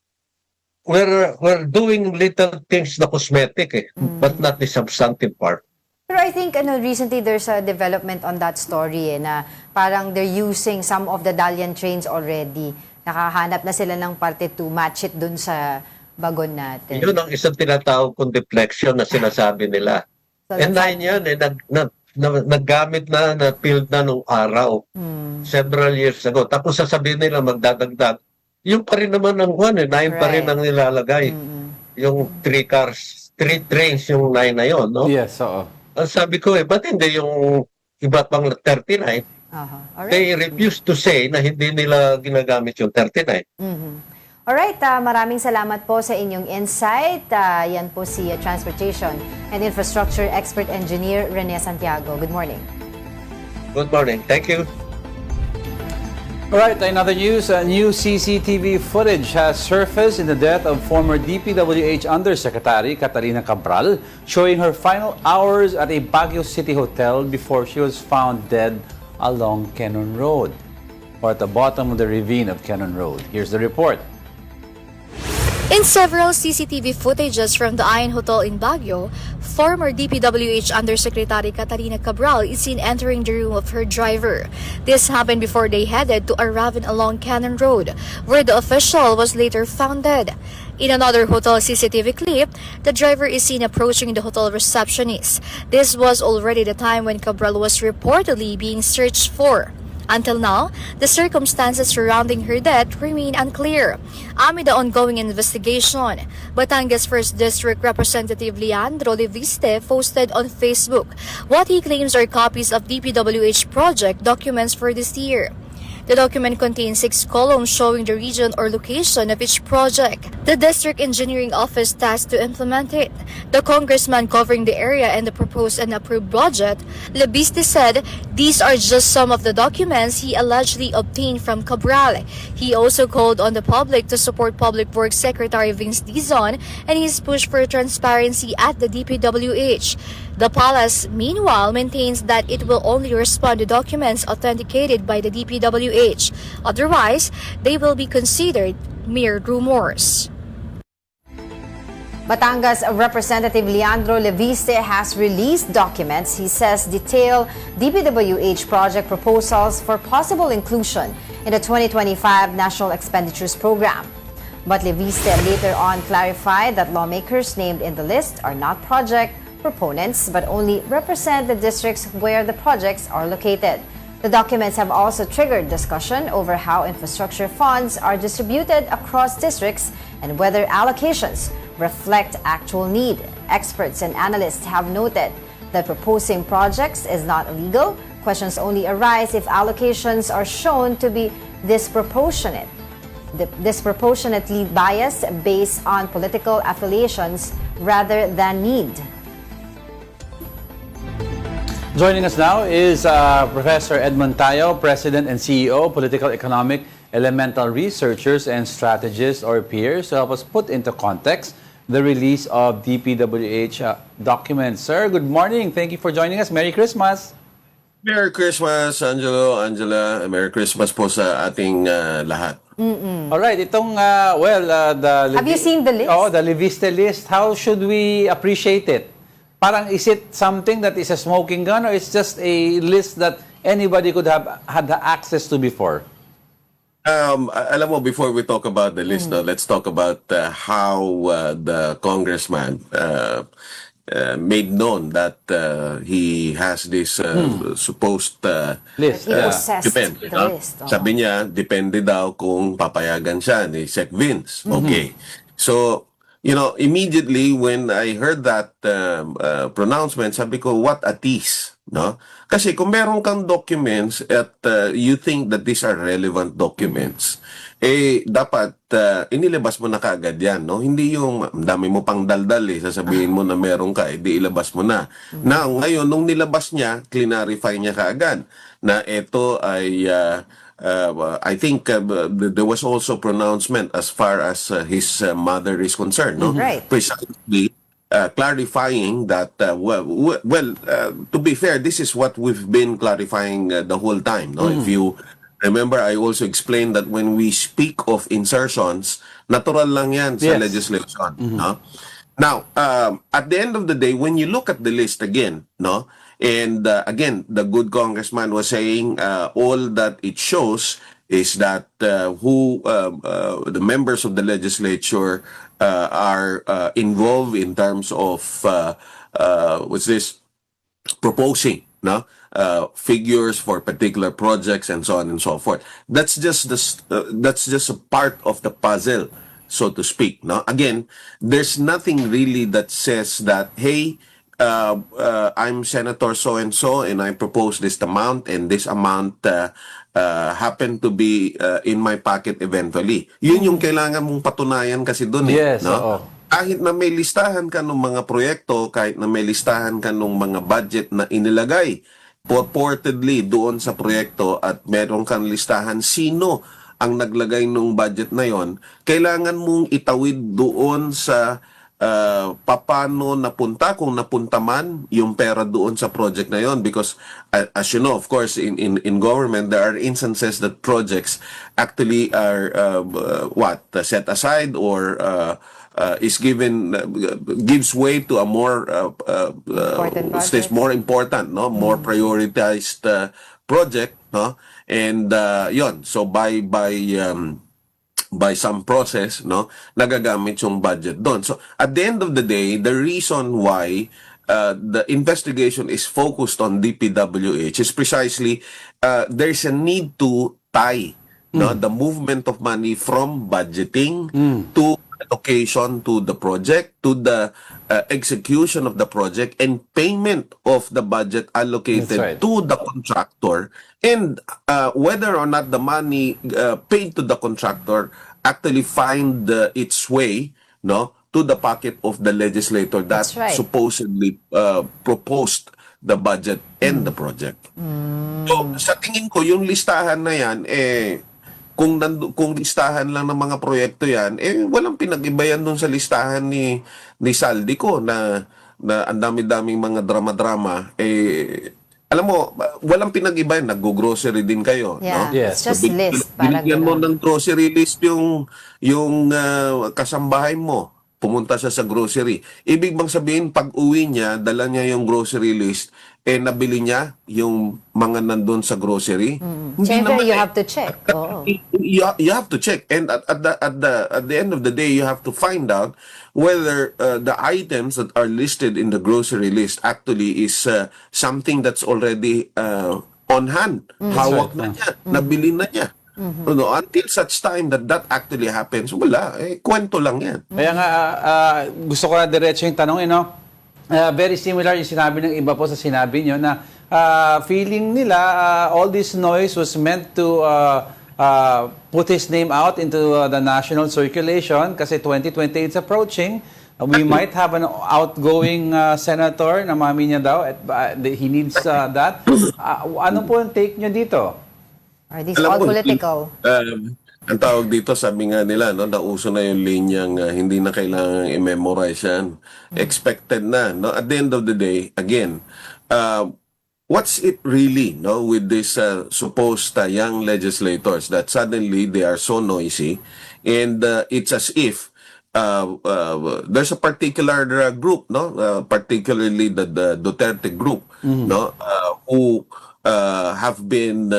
we're doing little things na cosmetic but not the substantive part. Pero I think recently there's a development on that story na parang they're using some of the Dalian trains already. Nakahanap na sila ng parte to match it dun sa bagon natin. Yun ang isang tinatawag kong deflection na sinasabi nila. So And 9 yan, naggamit na, na-build na nung araw. Several years ago. Tapos sasabihin nila magdadagdag. Yung pa rin naman ang 9 pa rin ang nilalagay. Yung 3 cars, 3 trains yung 9 na yun, no? Yes, oo. Ang sabi ko, ba't hindi yung iba pang 39? They refuse to say na hindi nila ginagamit yung 39. Alright, maraming salamat po sa inyong insight. Yan po si Transportation and Infrastructure Expert Engineer Rene Santiago. Good morning. Good morning. Thank you. Alright, in other news, new CCTV footage has surfaced in the death of former DPWH Undersecretary Catalina Cabral, showing her final hours at a Baguio City hotel before she was found dead along Quezon Road, or at the bottom of the ravine of Quezon Road. Here's the report. In several CCTV footages from the Ayan Hotel in Baguio, former DPWH Undersecretary Catalina Cabral is seen entering the room of her driver. This happened before they headed to a ravine along Quezon Road, where the official was later found dead. In another hotel CCTV clip, the driver is seen approaching the hotel receptionist. This was already the time when Cabral was reportedly being searched for. Until now, the circumstances surrounding her death remain unclear. Amid the ongoing investigation, Batangas 1st District Representative Leandro Leviste posted on Facebook what he claims are copies of DPWH project documents for this year. The document contains 6 columns showing the region or location of each project. The District Engineering Office tasked to implement it. The congressman covering the area and the proposed and approved budget, Lebiste said these are just some of the documents he allegedly obtained from Cabral. He also called on the public to support Public Works Secretary Vince Dizon and his push for transparency at the DPWH. The palace, meanwhile, maintains that it will only respond to documents authenticated by the DPWH. Otherwise, they will be considered mere rumors. Batangas Representative Leandro Leviste has released documents he says detail DPWH project proposals for possible inclusion in the 2025 National Expenditures Program. But Leviste later on clarified that lawmakers named in the list are not project proponents but only represent the districts where the projects are located. The documents have also triggered discussion over how infrastructure funds are distributed across districts and whether allocations reflect actual need. Experts and analysts have noted that proposing projects is not illegal. Questions only arise if allocations are shown to be disproportionately biased based on political affiliations rather than need. Joining us now is Professor Edmond Tayo, President and CEO, Political Economic Elemental Researchers and Strategists, or peers, to help us put into context the release of DPWH documents. Sir, good morning. Thank you for joining us. Merry Christmas. Merry Christmas, Angelo, Angela. Merry Christmas po sa ating lahat. Alright, itong, Have you seen the list? Oh, the Leviste list. How should we appreciate it? Parang, is it something that is a smoking gun or it's just a list that anybody could have had access to before? Alam mo, before we talk about the list, let's talk about how the congressman made known that he has this supposed List. He possessed depend, the no? list. Oo. Sabi niya, depende daw kung papayagan siya ni Sec Vince. Okay. So, immediately when I heard that pronouncement, sabi ko, what a tease, no? Kasi kung meron kang documents at you think that these are relevant documents, dapat inilabas mo na kaagad yan, no? Hindi yung dami mo pang daldal sasabihin mo na meron ka, di ilabas mo na. Now, ngayon, nung nilabas niya, clarify niya kaagad na ito ay I think there was also pronouncement as far as his mother is concerned, no? Right. Precisely clarifying that to be fair, this is what we've been clarifying the whole time, no? If you remember, I also explained that when we speak of insertions, natural lang yan sa legislation, no? Now, at the end of the day, when you look at the list again, no? And again, the good congressman was saying all that it shows is that the members of the legislature are involved in terms of proposing, no? Figures for particular projects and so on and so forth. That's just a part of the puzzle, so to speak. No, again, there's nothing really that says that, hey, I'm Senator so and so, and I propose this amount, and this amount happened to be in my pocket eventually. Yun yung kailangan mong patunayan kasi doon, Yes, no? oo. Kahit na may listahan ka ng mga proyekto, kahit na may listahan ka ng mga budget na inilagay purportedly doon sa proyekto at meron kang listahan sino ang naglagay ng budget na yon, kailangan mong itawid doon sa paano napunta, kung napunta man yung pera doon sa project na yon, because as you know, of course, in government there are instances that projects actually are set aside or is gives way to a more more important, no, more prioritized project, no, and yon, so by some process, no, nagagamit yung budget doon. So at the end of the day, the reason why the investigation is focused on DPWH is precisely there's a need to tie the movement of money from budgeting to allocation to the project, to the execution of the project, and payment of the budget allocated to the contractor, and whether or not the money paid to the contractor actually find its way, no, to the pocket of the legislator that supposedly proposed the budget and the project. So sa tingin ko yung listahan na yan kung listahan lang ng mga proyekto yan, walang pinag-iba yan dun sa listahan ni Saldico na ang dami-daming mga drama-drama. Alam mo, walang pinag-iba yan. Nag-grocery din kayo. Yeah, no? it's just list. Binigyan mo ng grocery list yung kasambahay mo. Pumunta siya sa grocery. Ibig bang sabihin, pag uwi niya, dala niya yung grocery list, nabili niya yung mga nandun sa grocery. Siyempre, you have to check. You have to check, and at the end of the day, you have to find out whether the items that are listed in the grocery list actually is something that's already on hand. Hawak na niya, nabili na niya. No, until such time that actually happens, wala. Kwento lang yan. Kaya nga, gusto ko na diretso yung tanong, very similar yung sinabi ng iba po sa sinabi nyo na feeling nila all this noise was meant to put his name out into the national circulation kasi 2020 is approaching. We might have an outgoing senator na mami niya daw at he needs that. Ano po ang take nyo dito? Are these all political? Ang tawag dito, sabi nga nila, no, nauso na yung linyang hindi na kailangan i-memorize yan. Expected na. No? At the end of the day, again, what's it really, no, with these supposed young legislators that suddenly they are so noisy, and it's as if there's a particular group, no, particularly the Duterte group, no, who have been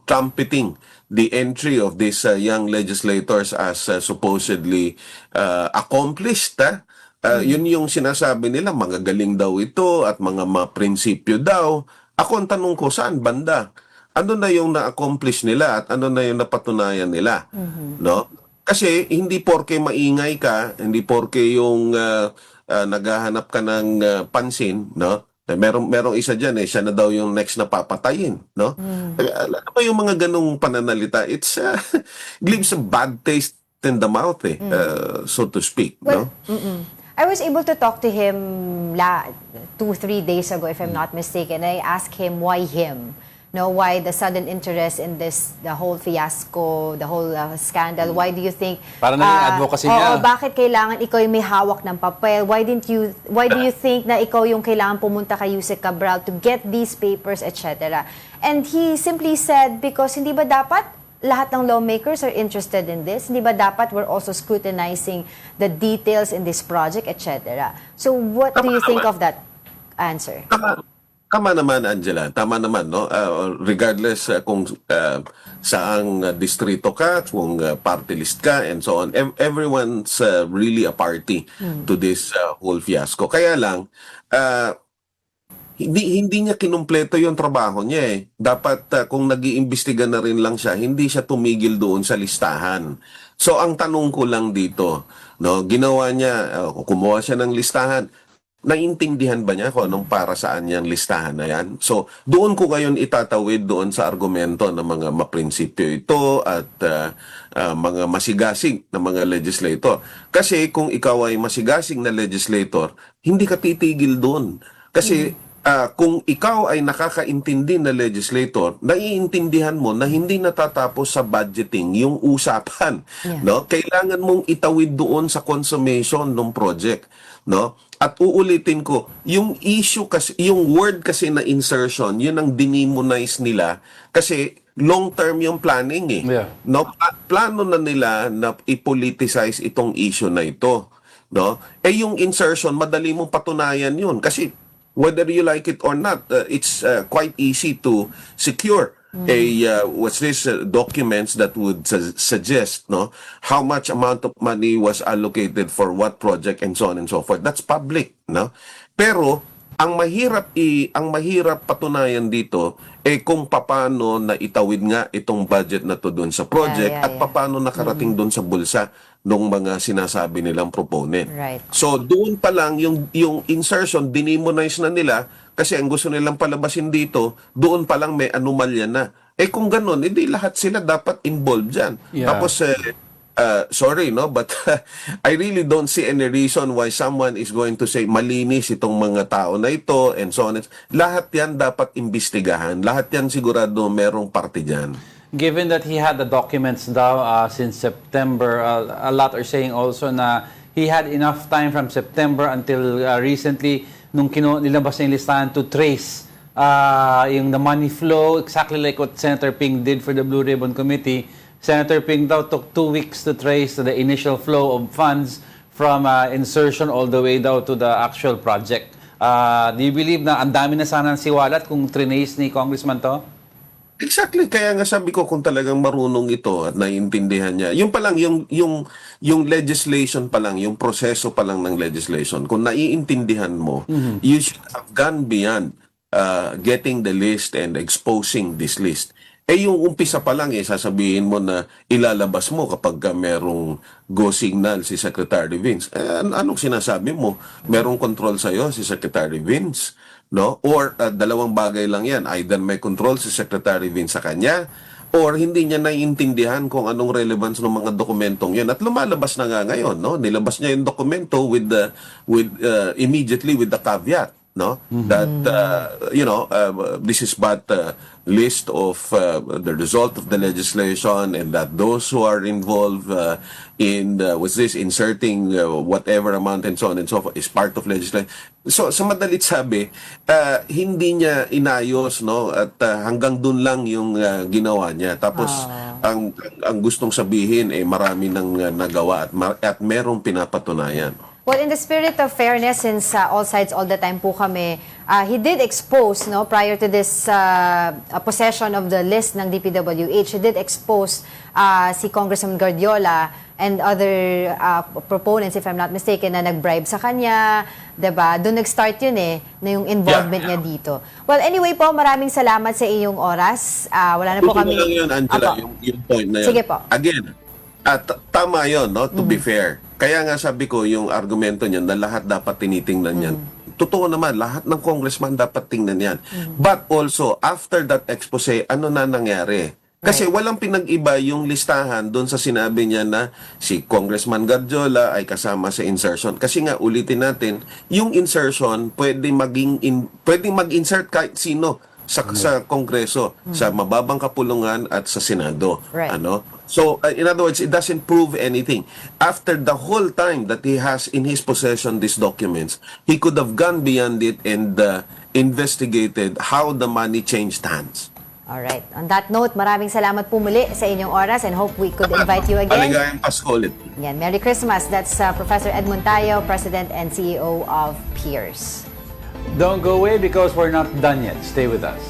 trumpeting the entry of these young legislators as supposedly accomplished Yun yung sinasabi nila, mga galing daw ito at mga prinsipyo daw. Ako ang tanong ko, saan banda? Ano na yung na-accomplish nila at ano na yung napatunayan nila? No? Kasi hindi porke maingay ka, hindi porke yung naghahanap ka ng pansin, no? Merong isa diyan siya na daw yung next na papatayin, no? Alam mo yung mga ganung pananalita, it's leaves a bad taste in the mouth, so to speak, Well, no? I was able to talk to him 2-3 days ago, if I'm not mistaken. I asked him why him. No, why the sudden interest in the whole fiasco, the whole scandal? Why do you think Para naging advocacy niya. bakit kailangan ikaw yung may hawak ng papel? Why do you think na ikaw yung kailangan pumunta kay Yusek Cabral to get these papers, etc.? And he simply said, because hindi ba dapat lahat ng lawmakers are interested in this? Hindi ba dapat we're also scrutinizing the details in this project, etc.? So what do you think of that answer? Tama naman, Angela. Tama naman, no? Regardless kung saang distrito ka, kung party list ka, and so on. Everyone's really a party to this whole fiasco. Kaya lang, hindi niya kinumpleto yung trabaho niya eh. Dapat kung nag-iimbestiga na rin lang siya, hindi siya tumigil doon sa listahan. So ang tanong ko lang dito, no, ginawa niya, kumuha siya ng listahan. Naintindihan ba niya kung anong para saan niyang listahan na yan? So, doon ko ngayon itatawid doon sa argumento ng mga maprinsipyo ito at mga masigasig na mga legislator. Kasi kung ikaw ay masigasig na legislator, hindi ka titigil doon. Kasi kung ikaw ay nakakaintindi na legislator, naiintindihan mo na hindi natatapos sa budgeting yung usapan. Yeah. No? Kailangan mong itawid doon sa consummation ng project. No? At uulitin ko, yung issue kasi, yung word kasi na insertion, yun ang demonize nila kasi long-term yung planning eh. Yeah. No, plano na nila na i-politicize itong issue na ito, no? Yung insertion, madali mong patunayan yun kasi whether you like it or not, it's quite easy to secure documents that would suggest how much amount of money was allocated for what project and so on and so forth. That's public, no? Pero ang mahirap patunayan dito kung paano na itawid nga itong budget na to doon sa project at paano nakarating doon sa bulsa ng mga sinasabi nilang proponent. Right. So doon pa lang yung insertion dinimonize na nila kasi ang gusto nilang palabasin dito, doon pa lang may anomalya na. Kung ganun, hindi lahat sila dapat involved dyan. Yeah. Tapos, sorry, no? But I really don't see any reason why someone is going to say malinis itong mga tao na ito and so on. Lahat yan dapat imbestigahan. Lahat yan sigurado merong parte dyan. Given that he had the documents daw since September, a lot are saying also na he had enough time from September until recently nung nilabas na yung listahan to trace yung the money flow, exactly like what Senator Ping did for the Blue Ribbon Committee. Senator Ping daw took 2 weeks to trace the initial flow of funds from insertion all the way daw to the actual project. Do you believe na ang dami na sana ng siwalat kung trinace ni Congressman to? Exactly, kaya nga sabi ko kung talagang marunong ito at naiintindihan niya. Yung pa lang, yung legislation pa lang, yung proseso pa lang ng legislation, kung naiintindihan mo, you should have gone beyond getting the list and exposing this list. Yung umpisa pa lang, sasabihin mo na ilalabas mo kapag merong go signal si Secretary Vince. Anong sinasabi mo? Merong control sa'yo si Secretary Vince? No? Or dalawang bagay lang yan. Either may control si Secretary Vince sa kanya or hindi niya naiintindihan kung anong relevance ng mga dokumentong yan. At lumalabas na nga ngayon, no? Nilabas niya yung dokumento immediately with the caveat, no? That this is but list of the result of the legislation and that those who are involved in inserting whatever amount and so on and so forth is part of legislation. So sa madalit sabi, hindi niya inayos, no, at hanggang dun lang yung ginawa niya. Tapos ang gustong sabihin marami nang nagawa at merong pinapatunayan. Well, in the spirit of fairness, since all sides all the time po kami, he did expose, no, prior to this possession of the list ng DPWH, he did expose si Congressman Guardiola and other proponents, if I'm not mistaken, na nag-bribe sa kanya, diba? Doon nag-start yun na yung involvement niya dito. Well, anyway po, maraming salamat sa iyong oras. Wala na po kami. Lang yun, Angela, yung point na yun. Sige po. Again, tama yun, no? To be fair. Kaya nga sabi ko, yung argumento niyan na lahat dapat tinitingnan yan. Totoo naman, lahat ng congressman dapat tingnan yan. But also, after that expose, ano na nangyari? Kasi walang pinag-iba yung listahan doon sa sinabi niya na si Congressman Guardiola ay kasama sa insertion. Kasi nga, ulitin natin, yung insertion pwedeng mag-insert kahit sino sa Kongreso, sa mababang kapulungan at sa Senado. Right. Ano? So, in other words, it doesn't prove anything. After the whole time that he has in his possession these documents, he could have gone beyond it and investigated how the money changed hands. Alright. On that note, maraming salamat po muli sa inyong oras and hope we could invite you again. Maligayang Pasko ulit. Yan. Merry Christmas. That's Professor Edmund Tayo, President and CEO of Peers. Don't go away because we're not done yet. Stay with us.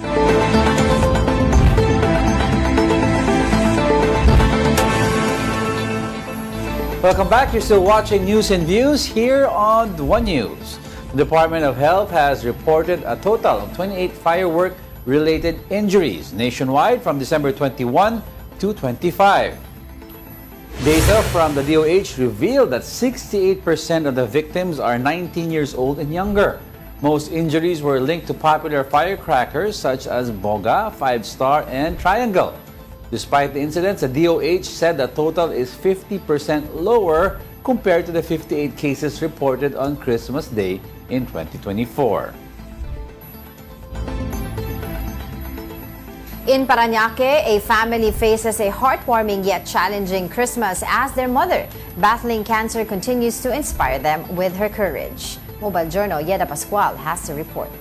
Welcome back. You're still watching News and Views here on One News. The Department of Health has reported a total of 28 firework-related injuries nationwide from December 21 to 25. Data from the DOH revealed that 68% of the victims are 19 years old and younger. Most injuries were linked to popular firecrackers such as Boga, Five Star, and Triangle. Despite the incidents, the DOH said the total is 50% lower compared to the 58 cases reported on Christmas Day in 2024. In Parañaque, a family faces a heartwarming yet challenging Christmas as their mother, battling cancer, continues to inspire them with her courage. Mobile Journal Yeda Pascual has the report.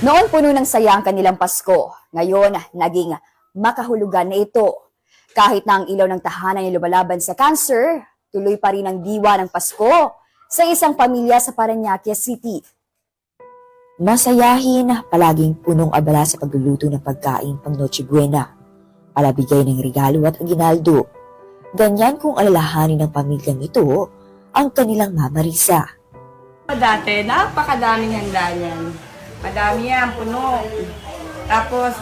Noon puno ng saya ang kanilang Pasko. Ngayon, naging makahulugan na ito. Kahit na ang ilaw ng tahanan ay lumalaban sa cancer, tuloy pa rin ang diwa ng Pasko sa isang pamilya sa Parañaque City. Masayahin, palaging punong abala sa pagluluto ng pagkain pang Noche Buena, palabigay ng regalo at aginaldo. Ganyan kung alalahanin ng pamilyang ito ang kanilang Mama Risa. Dati, napakadaming handa niyan. Madami yan, puno. Tapos,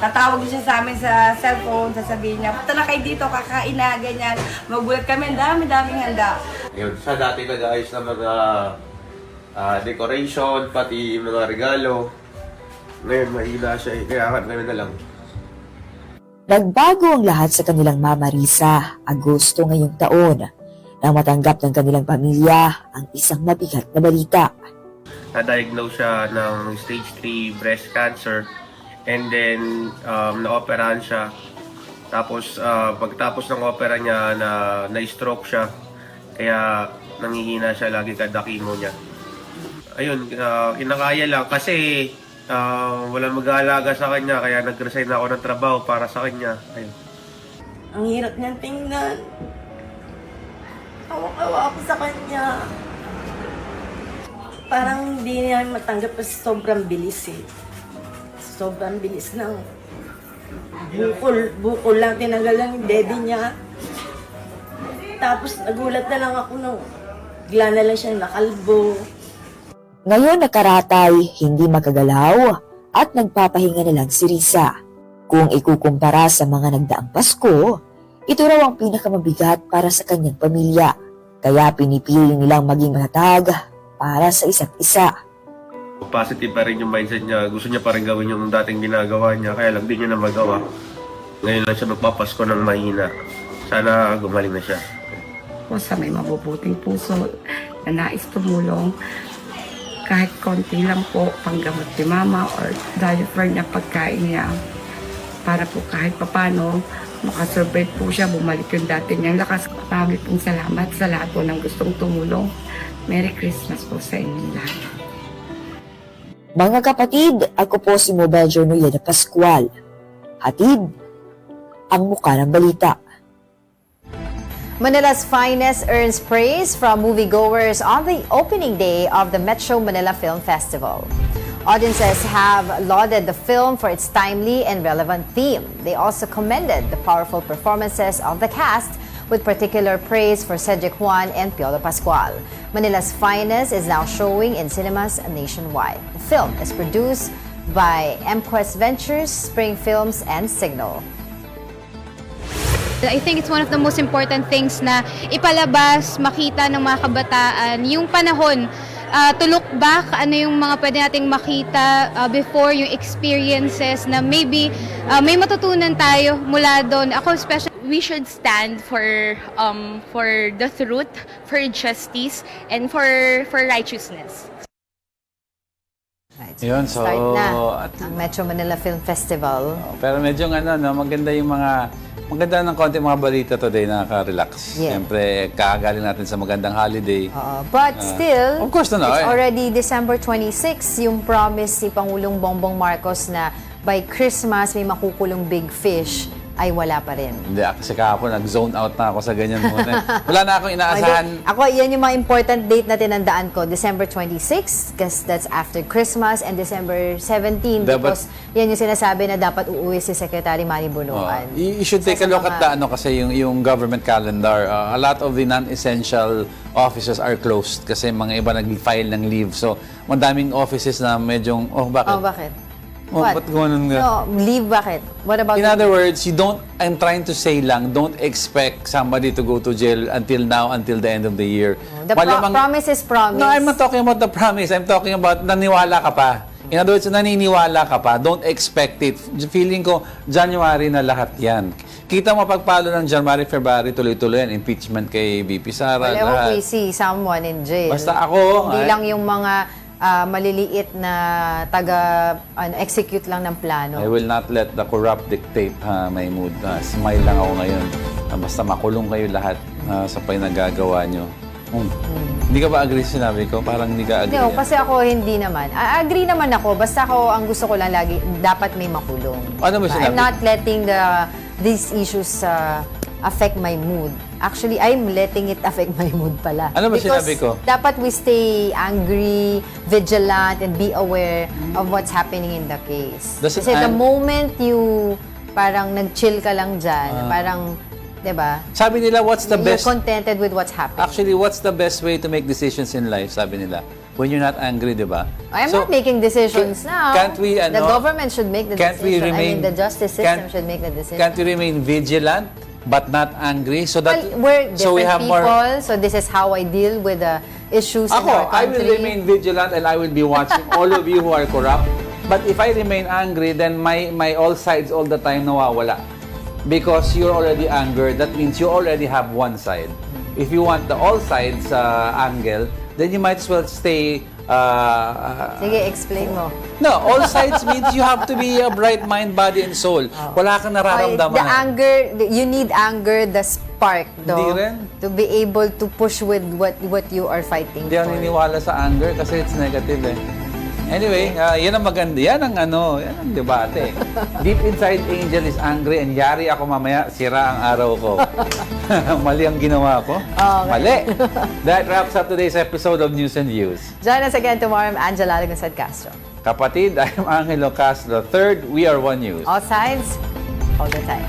tatawag siya sa amin sa cellphone, sasabihin niya, punta na kayo dito, kakain na, ganyan. Magulat kami, daming handa. Yun, siya dati nag-ayos ng mga decoration, pati mga regalo. Ngayon, mahina siya, kaya kami na lang. Nagbago ang lahat sa kanilang Mama Risa, Agosto ngayong taon, nang matanggap ng kanilang pamilya ang isang mabigat na balita. Na-diagnose siya ng stage 3 breast cancer and then na-operahan siya. Tapos pagtapos ng opera niya na-stroke siya. Kaya nangihina siya lagi kada chemo niya. Ayun, kinakaya lang kasi walang mag-aalaga sa kanya kaya nag-resign ako ng trabaho para sa kanya. Ayun. Ang hirap niyang tingnan. Awa ako sa kanya. Parang hindi niya matanggap kasi sobrang bilis eh. Sobrang bilis ng bukol lang, tinanggal lang yung daddy niya. Tapos nagulat na lang ako nung bigla na lang siya nakalbo. Ngayon nakaratay, hindi makagalaw at nagpapahinga na lang si Risa. Kung ikukumpara sa mga nagdaang Pasko, ito raw ang pinakamabigat para sa kanyang pamilya. Kaya pinipili nilang maging matatag para sa isa't isa. Positive pa rin yung mindset niya. Gusto niya pa rin gawin yung dating ginagawa niya. Kaya lang di niya na magawa. Ngayon lang siya magpapasko ng mahina. Sana gumaling na siya. Sa may mabubuting puso na nais tumulong, kahit konti lang po panggamot ni mama or diaper na pagkain niya. Para po kahit papano, makasurvive po siya, bumalik yung dati niyang lakas. Marami pong salamat sa lahat po ng gustong tumulong. Merry Christmas po sa inyong lahat. Mga kapatid, ako po si Mobile Journal Yeda Pascual. Hatid ang muka ng balita. Manila's finest earns praise from moviegoers on the opening day of the Metro Manila Film Festival. Audiences have lauded the film for its timely and relevant theme. They also commended the powerful performances of the cast, with particular praise for Cedric Juan and Piolo Pascual. Manila's finest is now showing in cinemas nationwide. The film is produced by MQuest Ventures, Spring Films, and Signal. I think it's one of the most important things na ipalabas, makita ng mga kabataan yung panahon. To look back, ano yung mga pwede nating makita before, yung experiences na maybe may matutunan tayo mula doon. Ako especially, we should stand for the truth, for justice, and for righteousness. Right. Yun, so, Start na ang Metro Manila Film Festival. Pero medyo maganda yung maganda ng konti mga balita today, nakaka-relax. Yeah. Siyempre, kakagaling natin sa magandang holiday. But still, of course it's already December 26, yung promise ni Pangulong Bongbong Marcos na by Christmas may makukulong big fish, ay wala pa rin. Hindi, kasi kahapon nag-zone out na ako sa ganyan muna. Wala na akong inaasahan. Ako, yan yung mga important date na tinandaan ko. December 26, because that's after Christmas, and December 17, because yan yung sinasabi na dapat uuwi si Secretary Manny Bonoan. You should take a look at the, kasi yung government calendar. A lot of the non-essential offices are closed kasi mga iba nag-file ng leave. So, madaming offices na medyong, bakit? Bakit? Ba't ganun nga? No, leave bakit? What about In other words, I'm trying to say lang, don't expect somebody to go to jail until the end of the year. The promise is promise. No, I'm not talking about the promise. I'm talking about naniwala ka pa. In other words, naniniwala ka pa. Don't expect it. Feeling ko, January na lahat yan. Kita mo pagpalo ng January, February, tuloy-tuloy yan. Impeachment kay VP Sara. Well, I hope we see someone in jail. Basta ako. Hindi lang yung mga maliliit na execute lang ng plano. I will not let the corrupt dictate my mood. Smile lang ako ngayon. Basta makulong kayo lahat sa pinagagawa nyo. Hindi ka ba agree sa sinabi ko? Parang hindi ka agree. No, kasi ako hindi naman. Agree naman ako. Basta ako, ang gusto ko lang lagi, dapat may makulong. Ano ba sinabi? I'm not letting these issues affect my mood. Actually, I'm letting it affect my mood pala. Ano ba sinabi ko? Dapat we stay angry, vigilant, and be aware of what's happening in the case. Kasi the moment you parang nag-chill ka lang dyan, parang, diba? Sabi nila, what's the best? You're contented with what's happening. Actually, what's the best way to make decisions in life? Sabi nila. When you're not angry, diba? I'm not making decisions now. Can't we, the government should make the decision. The justice system should make the decision. Can't we remain vigilant but not angry? So that we're different we have people, more. so this is how I deal with the issues in our country. I will remain vigilant and I will be watching all of you who are corrupt. But if I remain angry, then my all sides all the time nawawala. Because you're already angered, that means you already have one side. If you want the all sides angle, then you might as well stay. Sige, explain mo. No, all sides means you have to be a bright mind, body, and soul. Wala kang nararamdaman. The anger, you need anger, the spark, Hindi rin. to be able to push with what you are fighting Hindi for. ako niniwala sa anger kasi it's negative eh. Anyway, yan ang maganda. Yan ang debate. Deep inside, Angel is angry and yari ako mamaya, sira ang araw ko. Mali ang ginawa ko. Okay. Mali. That wraps up today's episode of News and Views. Join us again tomorrow. I'm Angela Lagonsad Castro. Kapatid, I'm Angelo Castro. Third, we are One News. All sides, all the time.